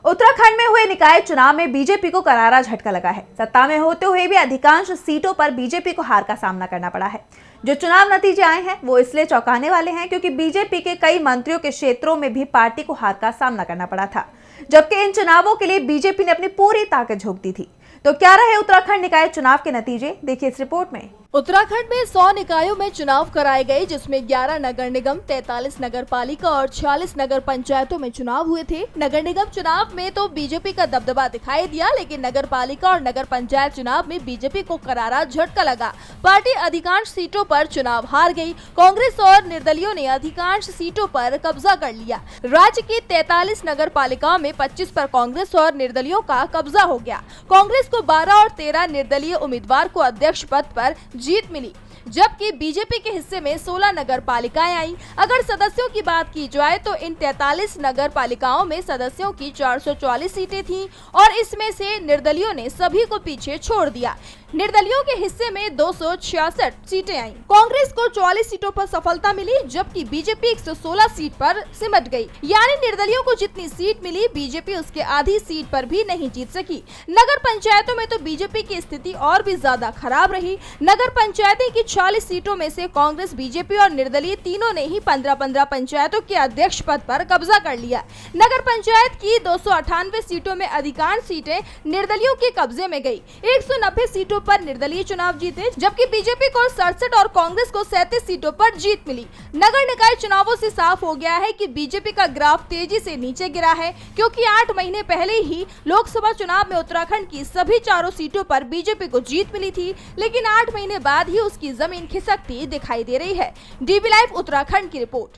उत्तराखंड में हुए निकाय चुनाव में बीजेपी को करारा झटका लगा है। सत्ता में होते हुए भी अधिकांश सीटों पर बीजेपी को हार का सामना करना पड़ा है। जो चुनाव नतीजे आए हैं वो इसलिए चौंकाने वाले हैं क्योंकि बीजेपी के कई मंत्रियों के क्षेत्रों में भी पार्टी को हार का सामना करना पड़ा था, जबकि इन चुनावों के लिए बीजेपी ने अपनी पूरी ताकत झोंक दी थी। तो क्या रहे उत्तराखंड निकाय चुनाव के नतीजे, देखिए इस रिपोर्ट में। उत्तराखंड में 100 निकायों में चुनाव कराए गए, जिसमें 11 नगर निगम, 43 नगर पालिका और 46 नगर पंचायतों में चुनाव हुए थे। नगर निगम चुनाव में तो बीजेपी का दबदबा दिखाई दिया, लेकिन नगर पालिका और नगर पंचायत चुनाव में बीजेपी को करारा झटका लगा। पार्टी अधिकांश सीटों पर चुनाव हार गई। कांग्रेस और निर्दलियों ने अधिकांश सीटों पर कब्जा कर लिया। राज्य की 43 नगर पालिकाओं में 25 पर कांग्रेस और निर्दलियों का कब्जा हो गया। कांग्रेस को 12 और 13 निर्दलीय उम्मीदवार को अध्यक्ष पद पर जीत मिली, जबकि बीजेपी के हिस्से में 16 नगर पालिकाएं आई। अगर सदस्यों की बात की जाए तो इन 43 नगर पालिकाओं में सदस्यों की 444 सीटें थीं और इसमें से निर्दलियों ने सभी को पीछे छोड़ दिया। निर्दलियों के हिस्से में 266 सीटें आईं। कांग्रेस को 44 सीटों पर सफलता मिली, जबकि बीजेपी 116 सीट पर सिमट गई। यानी निर्दलियों को जितनी सीट मिली, बीजेपी उसके आधी सीट पर भी नहीं जीत सकी। नगर पंचायतों में तो बीजेपी की स्थिति और भी ज्यादा खराब रही। नगर पंचायतें की 40 सीटों में से कांग्रेस, बीजेपी और निर्दलीय तीनों ने ही 15-15 पंचायतों के अध्यक्ष पद पर कब्जा कर लिया। नगर पंचायत की 298 सीटों में अधिकांश सीटें निर्दलियों के कब्जे में गई। 190 सीटों पर निर्दलीय चुनाव जीते, जबकि बीजेपी को 67 और कांग्रेस को 37 सीटों पर जीत मिली। नगर निकाय चुनावों से साफ हो गया है कि बीजेपी का ग्राफ तेजी से नीचे गिरा है, क्योंकि 8 महीने पहले ही लोकसभा चुनाव में उत्तराखंड की सभी 4 सीटों पर बीजेपी को जीत मिली थी, लेकिन 8 महीने बाद ही उसकी जमीन खिसकती दिखाई दे रही है। डीबी लाइव उत्तराखंड की रिपोर्ट।